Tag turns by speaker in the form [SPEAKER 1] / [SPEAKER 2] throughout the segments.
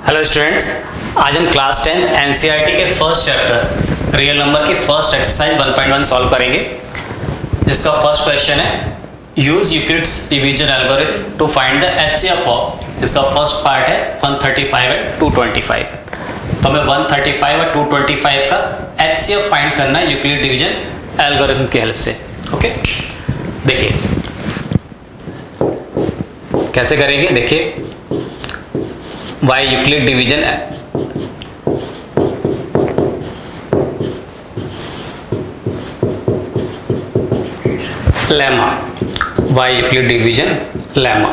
[SPEAKER 1] Hello students, आज हम class 10 NCERT के फर्स्ट चैप्टर रियल नंबर की फर्स्ट एक्सरसाइज 1.1 सॉल्व करेंगे। जिसका फर्स्ट क्वेश्चन है use Euclid's division algorithm to find the HCF of. इसका फर्स्ट पार्ट है 135 एंड 225। तो हमें 135 और 225 का एचसीएफ फाइंड करना है यूक्लिड डिवीजन एल्गोरिथम की हेल्प से। ओके, देखिए कैसे करेंगे। देखिए by Euclid division lemma, by Euclid division lemma.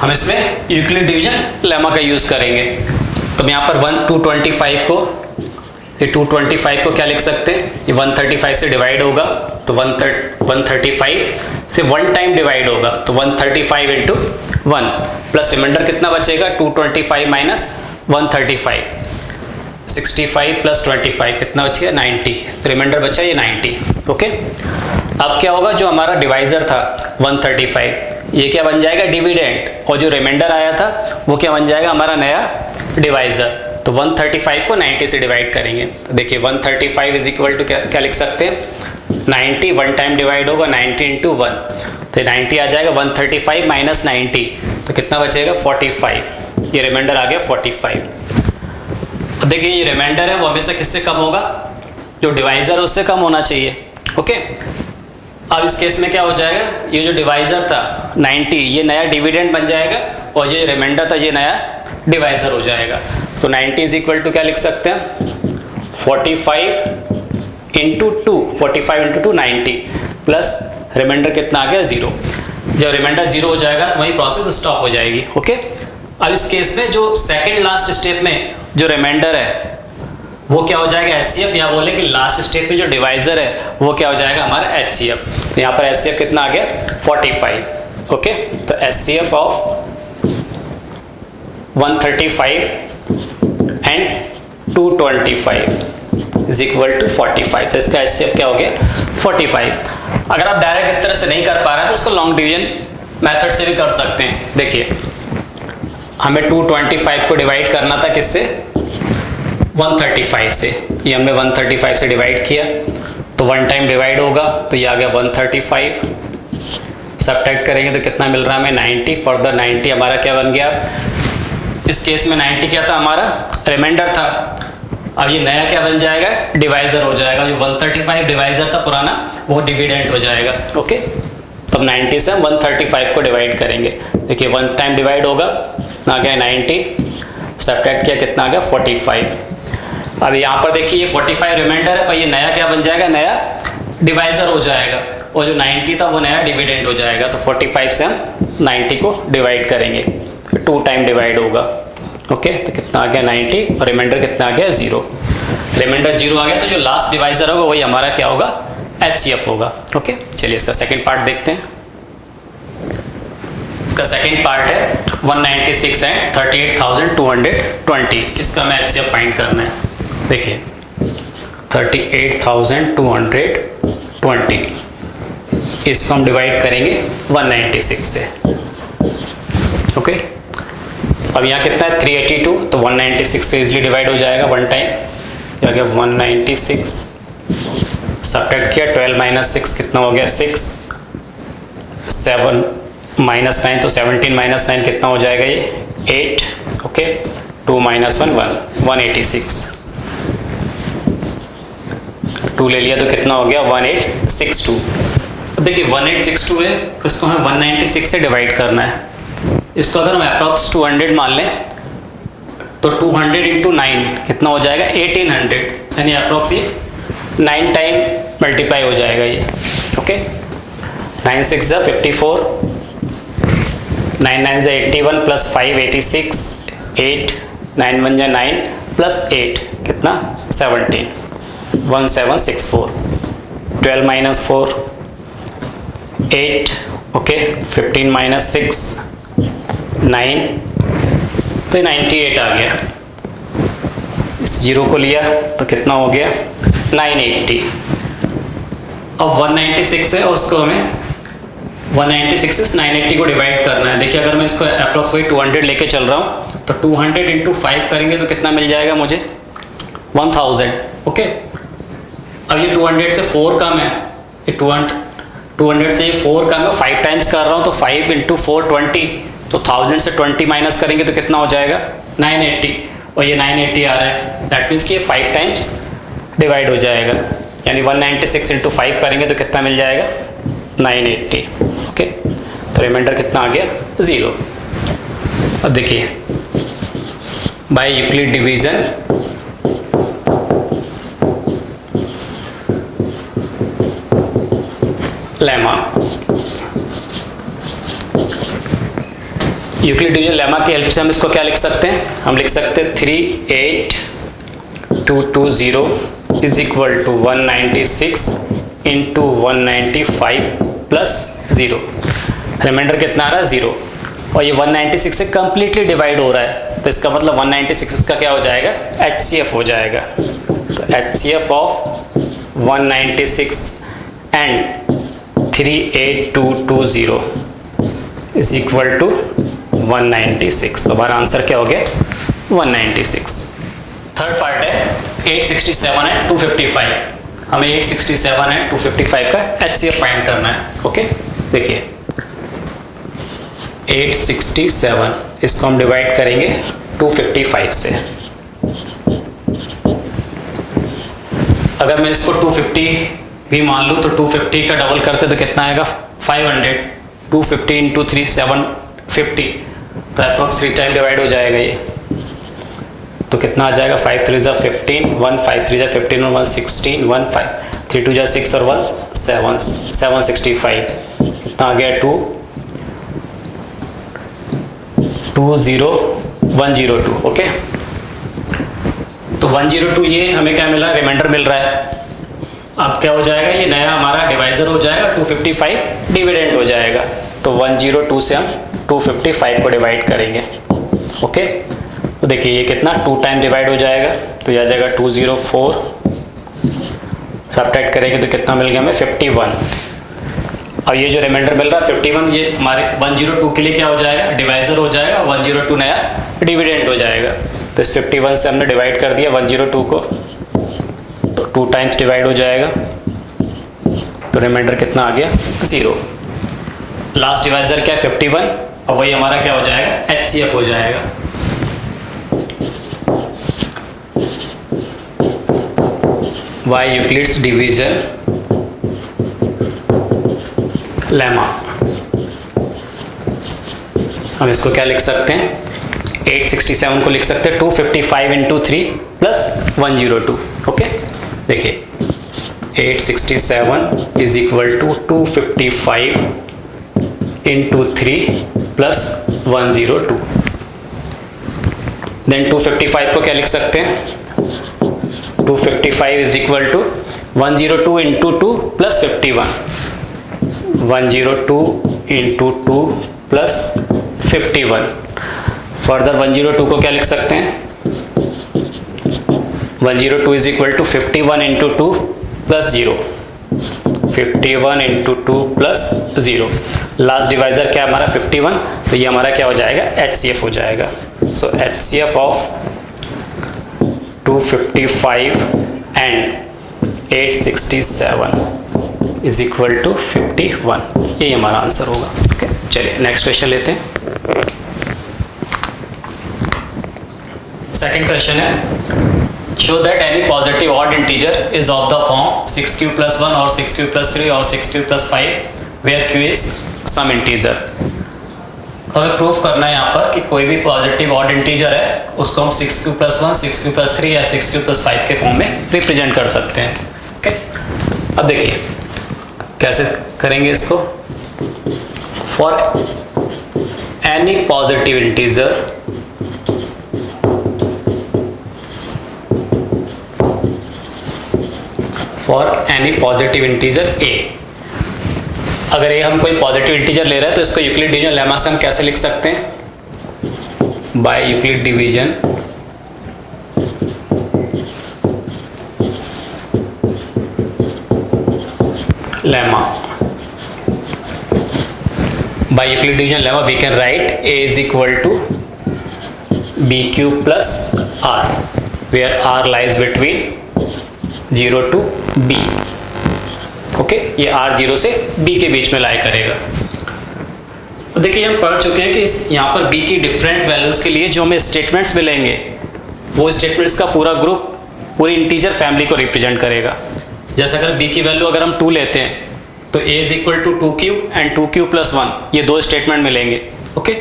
[SPEAKER 1] हम इसमें यूक्लिड डिवीजन लेमा का यूज करेंगे। तो यहाँ पर 225 को, ये 225 को क्या लिख सकते हैं, ये 135 से डिवाइड होगा तो 135 से वन टाइम डिवाइड होगा तो 135 इंटू 1 प्लस रिमाइंडर कितना बचेगा 225 माइनस 135, 65 प्लस 25 कितना बचेगा 90। रिमाइंडर बचा ये 90। ओके, अब क्या होगा, जो हमारा डिवाइजर था 135 ये क्या बन जाएगा डिविडेंड, और जो रिमाइंडर आया था वो क्या बन जाएगा हमारा नया डिवाइजर। तो 135 को 90 से डिवाइड करेंगे तो देखिए 135 इज इक्वल टू क्या लिख सकते हैं 90, वन टाइम डिवाइड होगा 90 इंटू 1 तो 90 आ जाएगा। 135 माइनस 90 तो कितना बचेगा 45। ये रिमाइंडर आ गया 45। अब देखिए ये रिमाइंडर है वो हमेशा किससे कम होगा, जो डिवाइजर है उससे कम होना चाहिए। ओके, अब इस केस में क्या हो जाएगा, ये जो डिवाइजर था 90 ये नया डिविडेंड बन जाएगा और ये रिमाइंडर था ये नया डिवाइजर हो जाएगा। तो 90 इज इक्वल टू क्या लिख सकते हैं 45 इंटू 2, 45 इंटू 2 90 प्लस रिमाइंडर कितना आ गया 0। जब रिमाइंडर 0 हो जाएगा तो वही प्रोसेस स्टॉप हो जाएगी। ओके, अब इस केस में जो सेकंड लास्ट स्टेप में जो रिमाइंडर है वो क्या हो जाएगा एचसीएफ, या बोले कि लास्ट स्टेप में जो डिवाइजर है वो क्या हो जाएगा हमारा एचसीएफ। तो यहाँ पर एचसीएफ कितना आ गया 45। ओके, तो HCF of 135 and 225 is equal to 45। तो इसका एचसीएफ क्या हो गया 45। अगर आप डायरेक्ट इस तरह से नहीं कर पा रहे हैं तो इसको लॉन्ग डिवीजन मेथड से भी कर सकते हैं। देखिए हमें 225 को डिवाइड करना था किससे 135 से, ये हमने 135 से डिवाइड किया तो वन टाइम डिवाइड होगा तो ये आ गया 135। सब्ट्रैक्ट करेंगे तो कितना मिल रहा है हमें 90। फर्दर 90 हमारा क्या बन गया, इस केस में 90 क्या था हमारा रिमाइंडर था, अब ये नया क्या बन जाएगा डिवाइजर हो जाएगा। जो 135 डिवाइजर था पुराना वो डिविडेंड हो जाएगा। ओके, तब 90 से हम 135 को डिवाइड करेंगे। देखिए वन टाइम डिवाइड होगा आ गया 90, सब्ट्रैक्ट किया कितना आ गया 45। अब यहाँ पर देखिए ये 45 रिमाइंडर है पर ये नया क्या बन जाएगा नया डिवाइजर हो जाएगा, और जो 90 था वो नया डिविडेंड हो जाएगा। तो 45 से हम 90 को डिवाइड करेंगे, 2 टाइम डिवाइड होगा। ओके, तो कितना आ गया 90 और रिमाइंडर कितना आ गया 0। रिमाइंडर 0 आ गया तो जो लास्ट डिवाइजर होगा वही हमारा क्या होगा एचसीएफ होगा। ओके, चलिए इसका सेकंड पार्ट देखते हैं। इसका सेकंड पार्ट है 196 एंड 38,220। इसका हमें एचसीएफ फाइंड करना है। देखिए 38,220 इसको हम डिवाइड करेंगे 196 से। ओके, अब यहाँ कितना है 382 तो 196 से इजिली डिवाइड हो जाएगा वन टाइम। क्या गया 196 सब्ट्रैक्ट किया 12 माइनस 6 कितना हो गया 6, 7 माइनस 9 तो 17 माइनस 9 कितना हो जाएगा ये 8। ओके, 2 माइनस 1 1, 186 2 ले लिया तो कितना हो गया 1862। अब देखिए 1862 है तो इसको हमें 196 से डिवाइड करना है। इसको अगर हम अप्रॉक्स 200 मान लें तो 200 इंटू 9 कितना हो जाएगा 1800, यानी अप्रॉक्स ये 9 टाइम मल्टीप्लाई हो जाएगा ये। ओके, 9 6 जा 54, 9 9 जा 81 प्लस 5 86, 8 9 1 जा 9 प्लस 8 कितना 17, 1764, 12 माइनस 4 8। ओके, 15 माइनस 6 9 तो 98 आ गया। इस 0 को लिया तो कितना हो गया 980। अब 196 है उसको हमें 196 से 980 को डिवाइड करना है। देखिए अगर मैं इसको अप्रॉक्स 200 लेके चल रहा हूँ तो 200 इंटू 5 करेंगे तो कितना मिल जाएगा मुझे 1000। ओके, अब ये 200 से 4 कम है, ये 200 से ये 4 कम है, 5 टाइम्स कर रहा हूँ तो 5 इंटू 4 20, तो 1000 से 20 माइनस करेंगे तो कितना हो जाएगा 980, और ये 980 आ रहा है, दैट मीन्स कि ये 5 टाइम्स डिवाइड हो जाएगा, यानी 196 इंटू 5 करेंगे तो कितना मिल जाएगा 980। ओके, तो रिमाइंडर कितना आ गया 0। अब देखिए by Euclid division lemma, Euclid division lemma की हेल्प से हम इसको क्या लिख सकते हैं, हम लिख सकते हैं 38220 is equal to 196 into 195 plus 0, remainder कितना आ रहा है 0, और ये 196 से कंप्लीटली डिवाइड हो रहा है, तो इसका मतलब 196 इसका क्या हो जाएगा HCF हो जाएगा, तो HCF of 196 and 38220 is equal to 196, तो हमारा आंसर क्या हो गया 196। थर्ड पार्ट है 867 है 255, हमें 867 है 255 का HCF फाइंड करना है। ओके, देखिए 867 इसको हम डिवाइड करेंगे 255 से, अगर मैं इसको 250 भी मान लूँ तो 250 का डबल करते तो कितना आएगा 500, 250 इंटू 3 750, तो अप्रोक्स 3 टाइम डिवाइड हो जाएगा ये, तो कितना आ जाएगा 5 3 जा 15, 1 5 3 जा 15 और 1 16, 1 5 3 2 जा 6 और 1 7 765, कितना आ गया 20102। ओके, तो 102 ये हमें क्या मिल रहा है रिमाइंडर मिल रहा है, अब क्या हो जाएगा ये नया हमारा डिवाइजर हो जाएगा, 255 डिविडेंड हो जाएगा, तो 102 से हम 255 को डिवाइड करेंगे। ओके, तो देखिए ये कितना 2 टाइम डिवाइड हो जाएगा, तो यह आ जाएगा 204, सब्ट्रैक्ट करेंगे तो कितना मिल गया हमें 51, अब ये जो रिमाइंडर मिल रहा है 51 ये हमारे 102 के लिए क्या हो जाएगा डिवाइजर हो जाएगा, 102 नया डिविडेंड हो जाएगा, तो इस 51 से हमने डिवाइड कर दिया 102 को, तो 2 टाइम्स डिवाइड हो जाएगा, तो रिमाइंडर कितना आ गया 0। लास्ट डिवाइजर क्या है 51, और वही हमारा क्या हो जाएगा HCF हो जाएगा। बाय यूक्लिड्स डिवीजन लेमा, हम इसको क्या लिख सकते हैं 867 को लिख सकते हैं 255 इंटू 3 प्लस 102। ओके, देखिए 867 is equal to 255 into 3 plus 102, then 255 को क्या लिख सकते हैं 255 is equal to 102 into 2 plus 51, 102 into 2 plus 51, further 102 को क्या लिख सकते हैं 102 is equal to 51 into 2 plus 0, 51 into 2 plus 0, last divisor क्या हमारा 51, तो ये हमारा क्या हो जाएगा HCF हो जाएगा, so HCF of 255 and 867 is equal to 51, ये हमारा आंसर होगा। ओके, चलिए नेक्स्ट क्वेश्चन लेते हैं। सेकंड क्वेश्चन है show that any positive odd integer is of the form 6q plus 1 और 6q plus 3 और 6q plus 5 where q is some integer. हमें प्रूफ करना है यहाँ पर कि कोई भी पॉजिटिव ऑड इंटीजर है उसको हम 6q plus 1 6q plus 3 या 6q plus 5 के फॉर्म में रिप्रेजेंट कर सकते हैं। ओके, अब देखिए कैसे करेंगे इसको, for any positive integer for any positive integer a, अगर ये हम कोई पॉजिटिव इंटीजर ले रहे हैं तो इसको यूक्लिड डिवीजन लेमा से हम कैसे लिख सकते हैं, by Euclid division lemma, by Euclid division lemma we can write a is equal to b cube plus r, where r lies between 0 to b। Okay, ये आर 0 से b के बीच में लाई करेगा। तो देखिए हम पढ़ चुके हैं कि इस यहाँ पर b की डिफरेंट वैल्यूज़ के लिए जो हमें स्टेटमेंट्स मिलेंगे वो स्टेटमेंट्स का पूरा ग्रुप पूरी इंटीजर फैमिली को रिप्रेजेंट करेगा। जैसे अगर b की वैल्यू अगर हम 2 लेते हैं तो a is equal to 2q and 2q plus 1, ये 2 स्टेटमेंट मिलेंगे। ओके,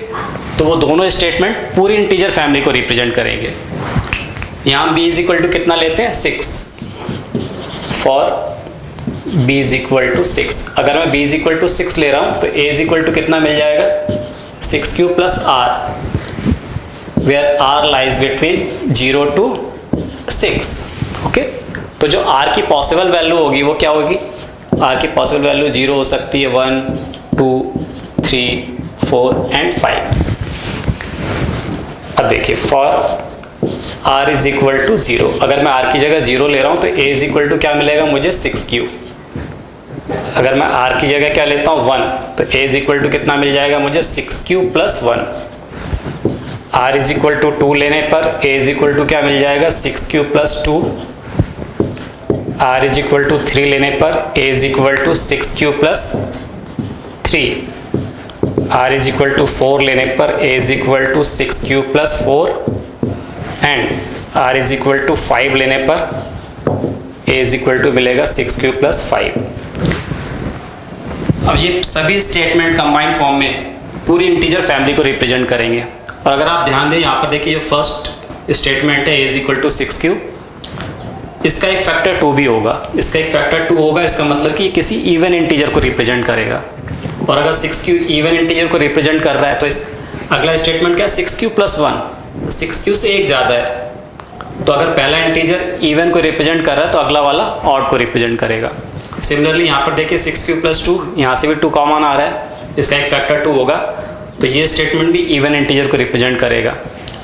[SPEAKER 1] तो वो दोनों स्टेटमेंट पूरी इंटीजर फैमिली को रिप्रेजेंट करेंगे। यहाँ b इज इक्वल टू कितना लेते हैं 6, for b is equal to 6। अगर मैं b इज इक्वल टू 6 ले रहा हूँ तो a इज इक्वल टू कितना मिल जाएगा 6q plus r, where r lies between 0 to 6। ओके, तो जो r की पॉसिबल वैल्यू होगी वो क्या होगी, r की पॉसिबल वैल्यू 0 हो सकती है, 1 2 3 4 एंड 5। अब देखिए for r is equal to 0, अगर मैं r की जगह 0 ले रहा हूँ तो a इज इक्वल टू क्या मिलेगा मुझे 6q। अगर मैं r की जगह क्या लेता हूँ 1 तो a इज इक्वल टू कितना मिल जाएगा मुझे 6q plus 1। r is equal to 2 लेने पर a इज इक्वल टू क्या मिल जाएगा 6q plus 2। r is equal to 3 लेने पर a is equal to 6q plus 3। r is equal to 4 लेने पर a is equal to 6q plus 4 and r is equal to 5 लेने पर a is equal to मिलेगा 6q plus 5। अब ये सभी स्टेटमेंट कंबाइंड फॉर्म में पूरी इंटीजर फैमिली को रिप्रेजेंट करेंगे। और अगर आप ध्यान दें यहाँ पर देखिए ये फर्स्ट स्टेटमेंट है a is equal to 6q, इसका एक फैक्टर 2 भी होगा, इसका एक फैक्टर 2 होगा, इसका मतलब कि ये किसी इवन इंटीजर को रिप्रेजेंट करेगा। और अगर 6q इवन इंटीजर को रिप्रेजेंट कर रहा है तो इस अगला स्टेटमेंट क्या है 6q प्लस 1, 6q से एक ज़्यादा है। तो अगर पहला इंटीजर इवन को रिप्रेजेंट कर रहा है तो अगला वाला ऑड को रिप्रेजेंट करेगा। सिमिलरली यहाँ पर देखिए 6q प्लस 2, यहाँ से भी 2 कॉमन आ रहा है, इसका एक फैक्टर 2 होगा, तो ये स्टेटमेंट भी इवन इंटीजर को रिप्रेजेंट करेगा।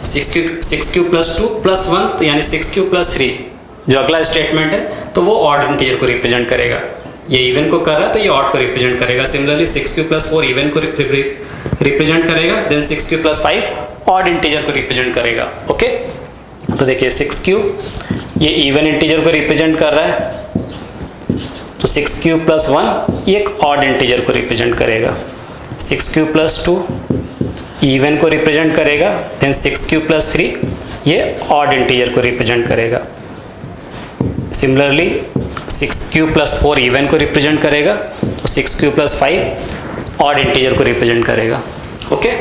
[SPEAKER 1] 6q प्लस 2 प्लस 1 तो यानी 6q प्लस 3, जो अगला स्टेटमेंट है तो वो ऑड इंटीजर को रिप्रेजेंट करेगा। ये इवन को कर रहा है तो ये ऑड को रिप्रेजेंट करेगा। सिमिलरली 6q प्लस 4 इवन को रिप्रेजेंट करेगा, then 6q plus 5 odd integer को रिप्रेजेंट करेगा। ओके, तो देखिए 6q ये इवन इंटीजर को रिप्रेजेंट कर रहा है, तो 6q प्लस 1 ये एक ऑड इंटीजर को रिप्रेजेंट करेगा। 6q प्लस 2 इवन को रिप्रेजेंट करेगा, देन 6q प्लस 3 ये ऑड इंटीजर को रिप्रेजेंट करेगा। सिमिलरली 6q प्लस 4 इवन को रिप्रेजेंट करेगा, तो 6q प्लस 5 ऑड इंटीजर को रिप्रेजेंट करेगा। Okay,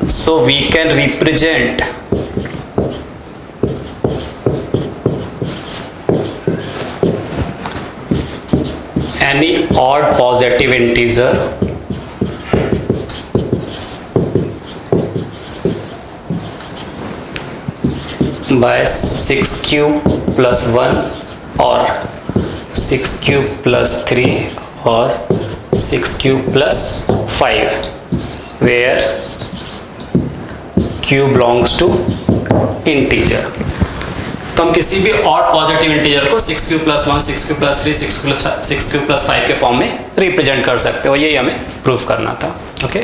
[SPEAKER 1] so we can represent any odd positive integer by 6q plus 1 or 6q plus 3 or 6q plus 5 where q belongs to integer। तो हम किसी भी odd positive integer को 6q plus 1, 6q plus 3, 6q plus 5 के form में represent कर सकते हो, यही हमें प्रूफ करना था। Okay,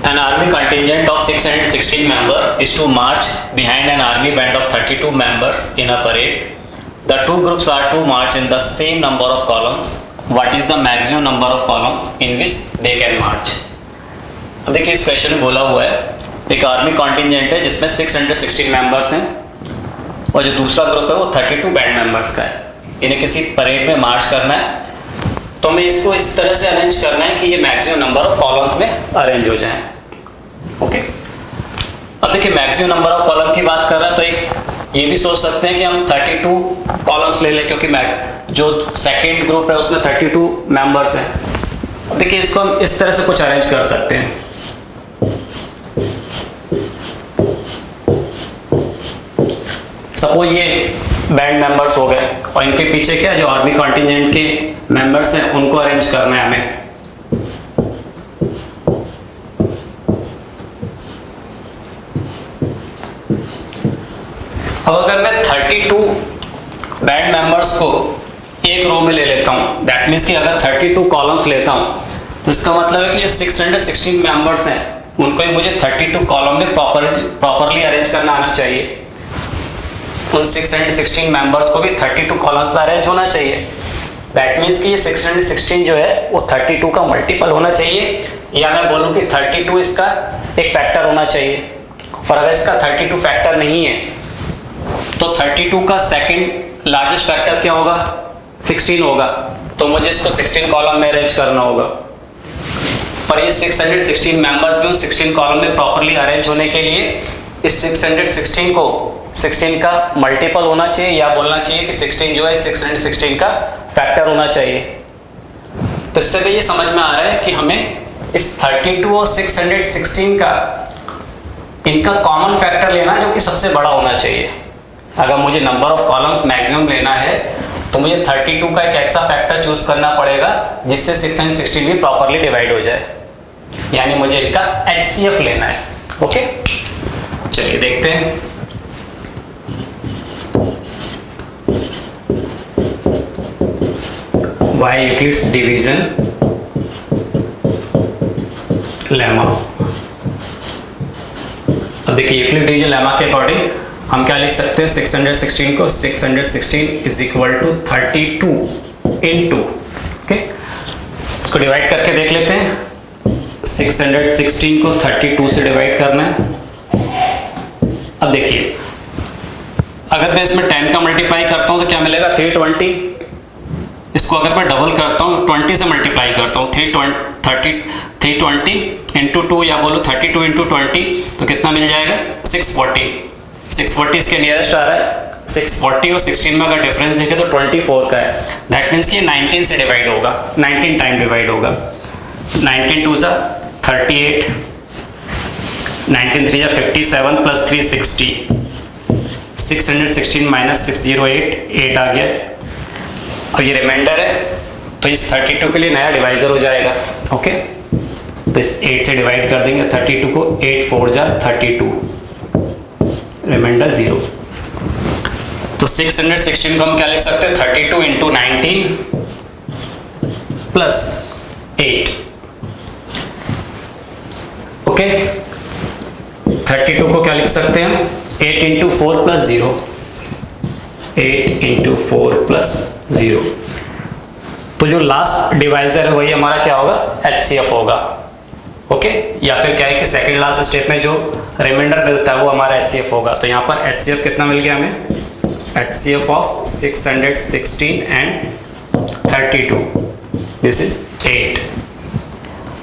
[SPEAKER 1] An army contingent of 616 members is to march behind an army band of 32 members in a parade. The two groups are to march in the same number of columns. What is the maximum number of columns in which they can march? अब देखिए इस question में बोला हुआ है एक army contingent है जिसमें 616 मेंबर्स हैं और जो दूसरा ग्रुप है वो 32 बैंड मेंबर्स का है। इन्हें किसी परेड में मार्च करना है, तो हमें इसको इस तरह से अरेंज करना है कि ये मैक्सिमम नंबर ऑफ कॉलम्स में अरेंज हो जाएं। ओके, अब देखिए मैक्सिमम नंबर ऑफ कॉलम की बात कर रहा है तो एक ये भी सोच सकते हैं कि हम 32 कॉलम्स ले लें, क्योंकि जो सेकेंड ग्रुप है उसमें 32 मेंबर्स हैं। अब देखिए इसको हम इस तरह से कुछ अरेंज कर सकते हैं। सपोज ये बैंड मेंबर्स हो गए और इनके पीछे क्या जो आर्मी कॉन्टिजेंट के मेंबर्स हैं उनको अरेंज करना है हमें। अब अगर मैं 32 बैंड मेंबर्स को एक रो में ले लेता हूं, दैट मीन्स कि अगर 32 कॉलम्स लेता हूं तो इसका मतलब है कि जो 616 मेंबर्स हैं उनको ही मुझे 32 कॉलम में प्रॉपरली अरेंज करना आना चाहिए। उन 616 मेंबर्स को भी 32 कॉलम्स में अरेंज होना चाहिए। दैट मीन्स कि ये 616 जो है वो 32 का मल्टीपल होना चाहिए, या मैं बोलूँ कि 32 इसका एक फैक्टर होना चाहिए। और अगर इसका 32 फैक्टर नहीं है तो 32 का सेकंड लार्जेस्ट फैक्टर क्या होगा? 16 होगा। तो मुझे इसको 16 कॉलम में अरेंज करना होगा। पर ये 616 मेंबर्स भी उन 16 कॉलम में प्रॉपरली अरेंज होने के लिए इस 616 को 16 का मल्टीपल होना चाहिए, या बोलना चाहिए कि 16 जो है 616 का फैक्टर होना चाहिए। तो इससे भी ये समझ में आ रहा है कि हमें इस 32 और 616 का इनका कॉमन फैक्टर लेना है जो कि सबसे बड़ा होना चाहिए। अगर मुझे नंबर ऑफ कॉलम्स मैक्सिमम लेना है तो मुझे 32 का एक ऐसा फैक्टर चूज करना पड़ेगा जिससे 616 भी प्रॉपरली डिवाइड हो जाए, यानी मुझे इनका HCF लेना है। ओके, चलिए देखते हैं। Y Euclid's division lemma. अब देखिए यूक्लिड डिवीजन लेमा के अकॉर्डिंग हम क्या लिख सकते हैं? 616 को 616 is equal to 32 into, okay, इसको डिवाइड करके देख लेते हैं। 616 को 32 से डिवाइड करना है। अब देखिए अगर मैं इसमें 10 का मल्टीप्लाई करता हूं तो क्या मिलेगा? 320। इसको अगर मैं डबल करता हूं 20 से मल्टीप्लाई करता हूं 320 इंटू 2, या बोलो 32 इंटू 20, तो कितना मिल जाएगा? 640 इसके नियरेस्ट आ रहा है। 640 और 16 में अगर डिफरेंस देखें तो 24 का है। दैट मीन्स कि 19 से डिवाइड होगा, 19 टाइम डिवाइड होगा। 19 2 जा 38, 19 3 जा 57 प्लस 360, 616 माइनस 608, 8 आ गया। और ये रिमाइंडर है तो इस 32 के लिए नया डिवाइजर हो जाएगा। ओके, तो इस 8 से डिवाइड कर देंगे 32 को। 8 4 जा 32, रिमाइंडर 0। तो 616 को हम क्या लिख सकते हैं? 32 इंटू 19 प्लस 8। ओके, 32 को क्या लिख सकते हैं? 8 इंटू 4 प्लस 0, 8 इंटू 4 प्लस 0। तो जो लास्ट डिवाइजर है वही हमारा क्या होगा? HCF होगा। ओके, या फिर क्या है कि सेकंड लास्ट स्टेप में जो रिमाइंडर मिलता है वो हमारा HCF होगा। तो यहाँ पर HCF कितना मिल गया हमें? HCF of 616 and 32, this is 8।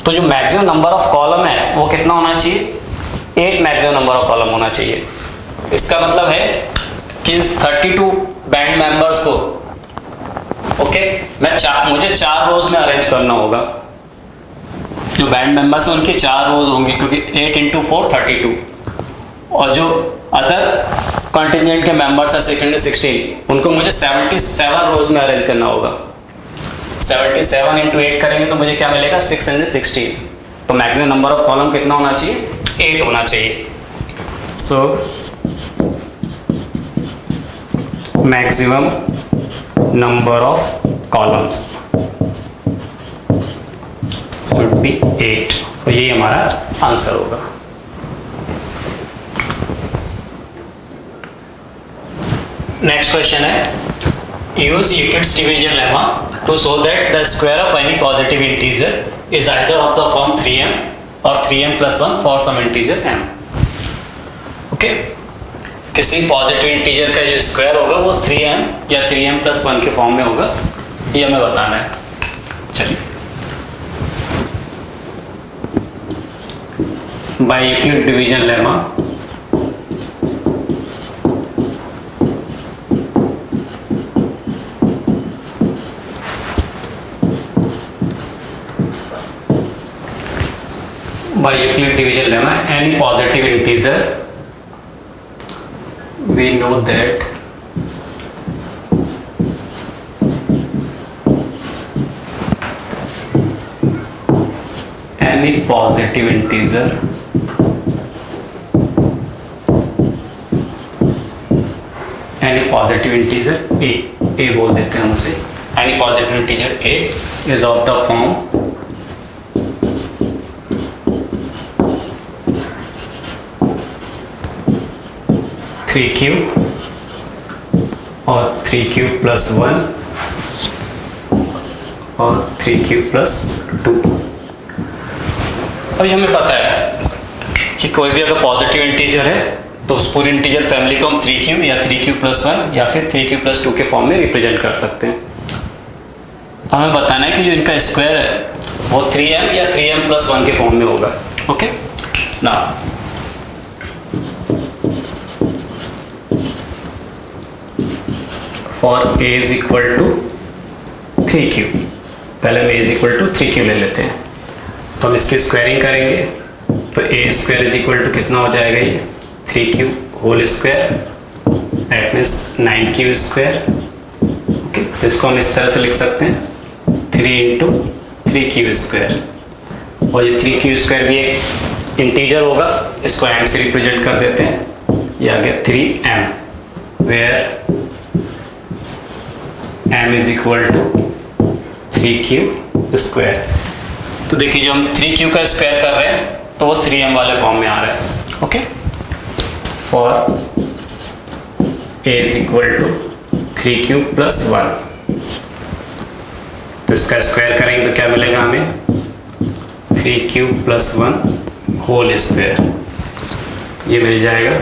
[SPEAKER 1] तो जो मैक्सिमम नंबर ऑफ कॉलम है वो कितना होना चाहिए? 8 मैक्सिमम नंबर ऑफ कॉलम होना चाहिए। इसका मतलब है कि 32 बैंड मेंबर्स को ओके मुझे 4 रोज में अरेंज करना होगा। जो बैंड मेंबर्स हैं उनके 4 रोज होंगे, क्योंकि 8 इंटू 4 32, और जो अदर कॉन्टिजेंट के मेंबर्स हैं 616 उनको मुझे 77 रोज में अरेंज करना होगा। 77 इंटू 8 करेंगे तो मुझे क्या मिलेगा? 616। तो मैक्सिमम नंबर ऑफ कॉलम कितना होना चाहिए? 8 होना चाहिए। So maximum number of columns should be 8। तो यही हमारा आंसर होगा। नेक्स्ट क्वेश्चन है, use Euclid's division lemma to show that the square of any positive integer is either of the form 3m और 3m plus 1 for some integer m। Okay, किसी positive integer का जो square होगा वो 3m या 3m plus 1 के form में होगा, ये हमें बताना है। चलिए, by Euclid division lemma any positive integer, we know that any positive integer a बोल देते हैं हम उसे। any positive integer a is of the form 3q और 3q प्लस 1 और 3q प्लस 2। अभी हमें पता है कि कोई भी अगर पॉजिटिव इंटीजर है तो उस पूरी इंटीजर फैमिली को हम 3q या 3q प्लस 1 या फिर 3q प्लस 2 के फॉर्म में रिप्रेजेंट कर सकते हैं। हमें बताना है कि जो इनका स्क्वायर है वो 3m या 3m प्लस 1 के फॉर्म में होगा। ओके ना, for a is equal to 3q, पहले हम a is equal to 3q ले लेते हैं, तो हम इसकी स्क्वायरिंग करेंगे तो a square is equal to कितना हो जाएगा, ये 3q whole square, that means 9q square. Okay, तो इसको हम इस तरह से लिख सकते हैं 3 इंटू 3q स्क्वायर, और ये 3q स्क्वायर भी एक इंटीजर होगा, इसको m से रिप्रेजेंट कर देते हैं, ये आ गया 3m, where m is equal to 3q square. तो देखिए जो हम 3q का स्क्वायर कर रहे हैं तो वो 3m वाले फॉर्म में आ रहा है। Okay, for a is equal to 3q plus 1, तो इसका स्क्वायर करेंगे तो क्या मिलेगा हमें, 3q प्लस 1 होल स्क्वायर, ये मिल जाएगा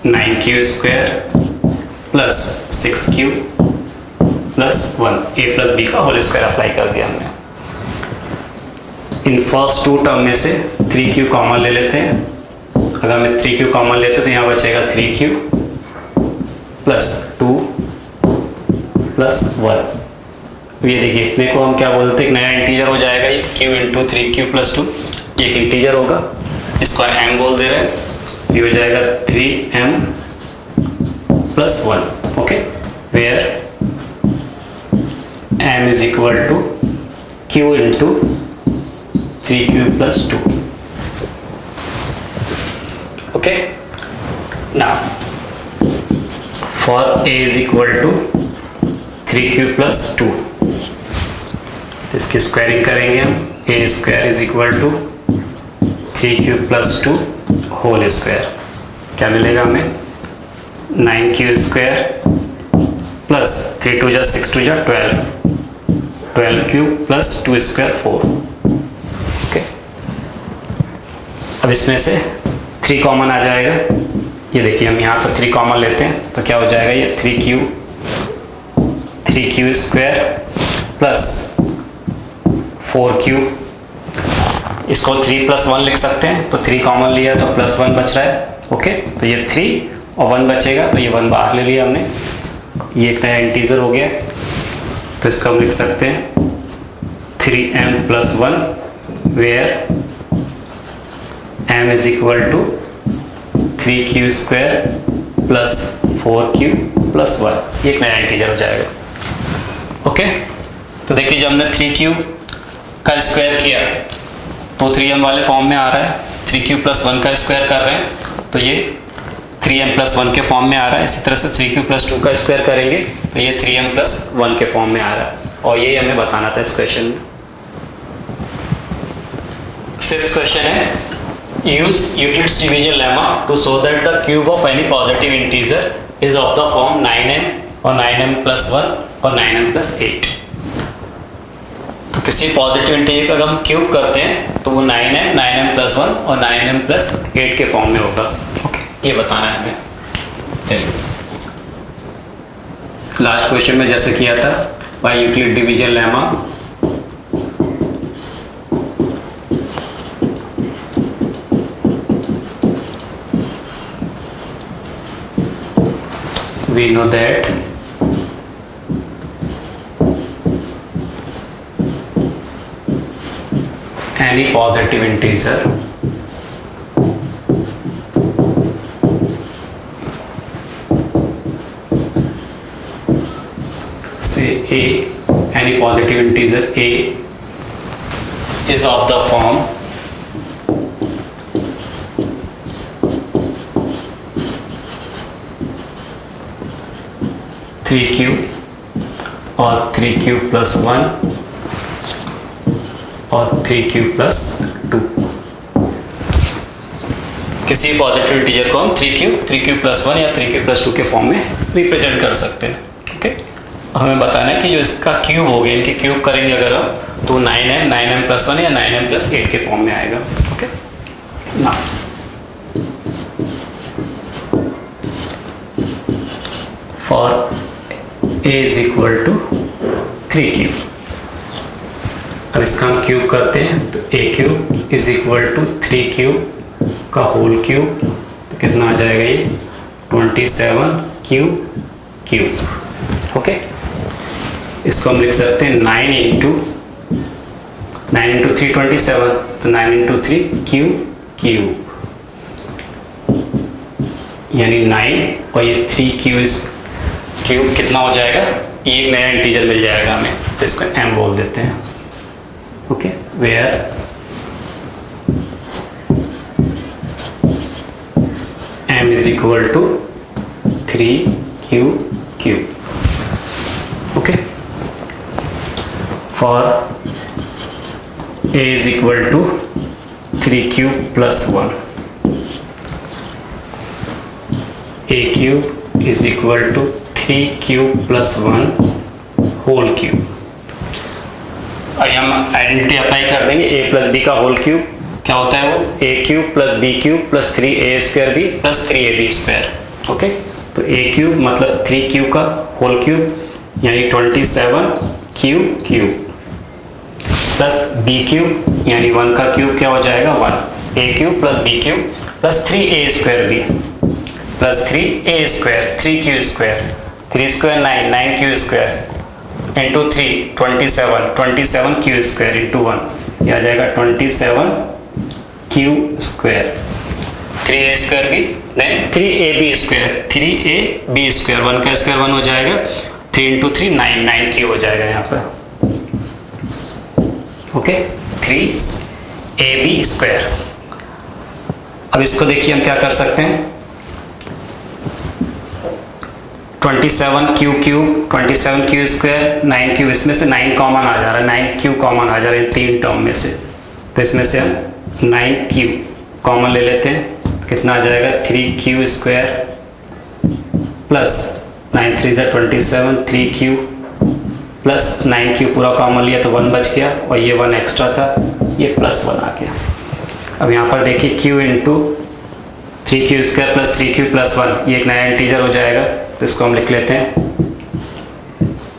[SPEAKER 1] 9q square plus 6q plus 1, a plus b का होल स्क्वायर अप्लाई कर दिया हमने। इन फर्स्ट टू टर्म में से 3q कॉमन ले लेते हैं, अगर मैं 3q कॉमन लेते हैं तो यहाँ बचेगा 3q प्लस 2 प्लस 1। ये देखिए इतने को हम क्या बोलते हैं, एक नया इंटीजर हो जाएगा, ये q इंटू 3q प्लस 2, ये एक इंटीजर होगा, इसको m बोल दे रहे हैं, ये हो जाएगा 3m plus 1। Okay, where m is equal to q into 3q plus 2। Okay, now for a is equal to 3q plus 2, इसकी स्क्वायरिंग करेंगे हम, a square is equal to 3q plus 2 whole square, क्या मिलेगा हमें, 9q square plus 3 2 जा 6 2 जा 12, 12q plus 2 square 4। Okay, अब इसमें से 3 कॉमन आ जाएगा, ये देखिए हम यहाँ पर 3 कॉमन लेते हैं तो क्या हो जाएगा, ये 3q स्क्वायर प्लस 4q, इसको 3 प्लस 1 लिख सकते हैं, तो 3 कॉमन लिया तो प्लस 1 बच रहा है। ओके, तो ये 3 और 1 बचेगा, तो ये 1 बाहर ले लिया हमने, ये एक नया इंटीजर हो गया, तो इसको हम लिख सकते हैं 3m plus 1, where m is equal to 3q square plus 4q plus 1, ये एक नया इंटीजर हो जाएगा। ओके, तो देखिए जब हमने 3q का स्क्वायर किया तो 3m वाले फॉर्म में आ रहा है, 3q प्लस 1 का स्क्वायर कर रहे हैं तो ये 3m प्लस 1 के फॉर्म में आ रहा है, इसी तरह से 3q प्लस 2 का स्क्वायर करेंगे तो ये 3m प्लस 1 के फॉर्म में आ रहा है, और यही हमें बताना था इस क्वेश्चन में। फिफ्थ क्वेश्चन है, use Euclid's division lemma to show that the cube of any positive integer is of the form 9m और 9m प्लस 1 और 9m प्लस 8। तो किसी पॉजिटिव इंटीजर का अगर हम क्यूब करते हैं तो वो 9m 9m प्लस 1 और 9m प्लस 8 के फॉर्म में होगा। ओके, ये बताना है हमें। चलिए लास्ट क्वेश्चन में जैसे किया था, by Euclid division lemma we know that any positive integer say a, any positive integer a is of the form 3q और 3q प्लस 1 और 3q प्लस 2। किसी पॉजिटिव इंटीजर को हम 3q प्लस 1 या 3q प्लस 2 के form में represent कर सकते हैं। ओके, हमें बताना है कि जो इसका क्यूब हो गया, इनके क्यूब करेंगे अगर हम तो 9m प्लस 1 या 9m प्लस 8 के फॉर्म में आएगा। ओके ना, for a is equal to 3q, अब इसका हम क्यूब करते हैं तो a cube is equal to 3q का होल क्यूब, तो कितना आ जाएगा ये 27q क्यूब। ओके, इसको हम लिख सकते हैं 9 इंटू 3 27, तो 9 इंटू 3 क्यूब, यानी 9 और ये 3 क्यूब कितना हो जाएगा, ये एक नया इंटीजर मिल जाएगा हमें, तो इसको m बोल देते हैं। Okay, where m is equal to 3q cube. Okay, for a is equal to 3q plus 1, a cube is equal to 3q plus 1 whole cube. अब हम आइडेंटिटी अप्लाई कर देंगे, a प्लस b का whole cube क्या होता है, वो a cube plus b cube plus 3a square b plus 3ab square. Okay, तो a क्यूब मतलब 3q का होल क्यूब यानी 27q cube plus b cube यानी 1 का क्यूब क्या हो जाएगा 1, a cube plus b cube plus 3a square b plus 3a square 3q square 3 square 9 9q square into 3 27q square into 1, यह आ जाएगा 27q square 3a square b then 3ab square 3ab square 1 का square 1 हो जाएगा, 3 into 3 9 9q हो जाएगा यहाँ पर। Okay, 3ab square. अब इसको देखिए हम क्या कर सकते हैं, 27q cube 27q square 9q, इसमें से 9 कॉमन आ जा रहा है, 9q कॉमन आ जा रहा है तीन टर्म में से, तो इसमें से हम 9q कॉमन ले लेते हैं, तो कितना आ जाएगा 3q स्क्वायर प्लस 9 3 जा 27 3q प्लस 9q पूरा कॉमन लिया तो 1 बच गया और ये 1 एक्स्ट्रा था, ये प्लस 1 आ गया। अब यहाँ पर देखिए q into 3q square plus 3q plus 1, ये एक नया इंटीजर हो जाएगा, तो इसको हम लिख लेते हैं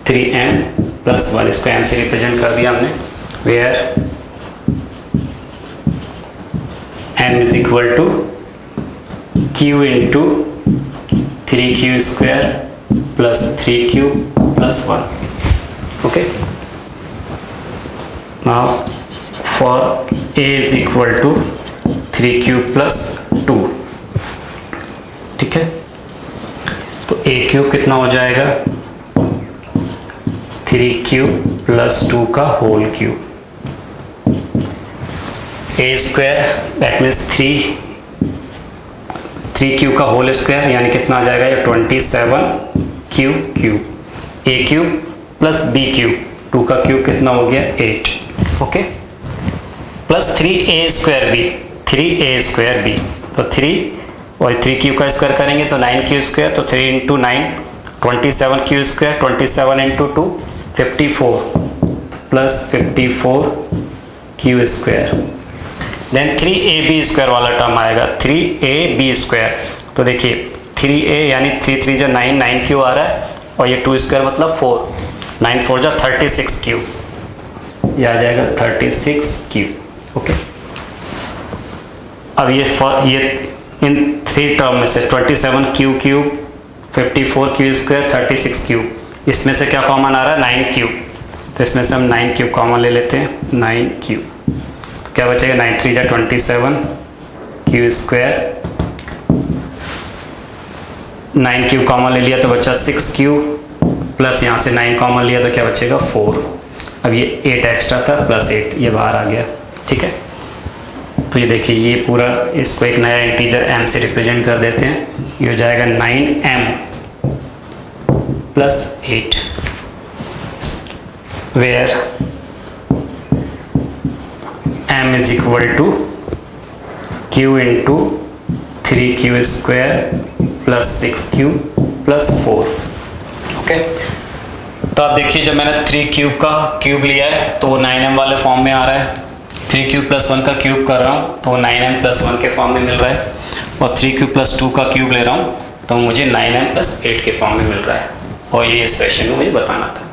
[SPEAKER 1] 3m प्लस 1, इसको m से रिप्रेजेंट कर दिया हमने, where m is equal to q into 3q square plus 3q plus 1। Okay, now for a is equal to 3q plus 2, ठीक है, तो a क्यूब कितना हो जाएगा 3q प्लस 2 का whole cube, a square that means 3q का whole square यानी कितना आ जाएगा ये 27q cube, a cube plus b cube 2 का क्यूब कितना हो गया 8, okay, plus 3a square b, तो 3 और 3q का स्क्वायर करेंगे तो 9q स्क्वायर, तो 3 इंटू 9 27q स्क्वायर 27 into 2 54 plus 54q square, then 3ab square वाला टर्म आएगा 3ab स्क्वायर, तो देखिए 3a यानी 3 3 जा 9 9q आ रहा है और ये 2 स्क्वायर मतलब 4 9 4 जा 36q, ये आ जाएगा 36q। ओके, अब ये इन 3 टर्म में से 27q cube 54q square 36q, इसमें से क्या कॉमन आ रहा है 9q, तो इसमें से हम 9q कॉमन ले लेते हैं, 9q, तो क्या बचेगा 9 3 जा 27q स्क्वायर, 9q कॉमन ले लिया तो बचा 6q प्लस यहाँ से 9 कॉमन लिया तो क्या बचेगा 4, अब ये 8 एक्स्ट्रा था प्लस 8 ये बाहर आ गया, ठीक है, तो ये देखिए ये पूरा इसको एक नया इंटीजर m से रिप्रेजेंट कर देते हैं, ये हो जाएगा 9m plus 8, where m is equal to q into 3q square plus 6q plus 4। Okay, तो आप देखिए जब मैंने 3 क्यूब का क्यूब लिया है तो 9m वाले फॉर्म में आ रहा है, 3 क्यूब प्लस 1 का क्यूब कर रहा हूँ तो 9m प्लस 1 के फॉर्म में मिल रहा है, और 3 क्यूब प्लस 2 का क्यूब ले रहा हूँ तो मुझे 9m प्लस 8 के फॉर्म में मिल रहा है। और ये इस क्वेश्चन में मुझे बताना था।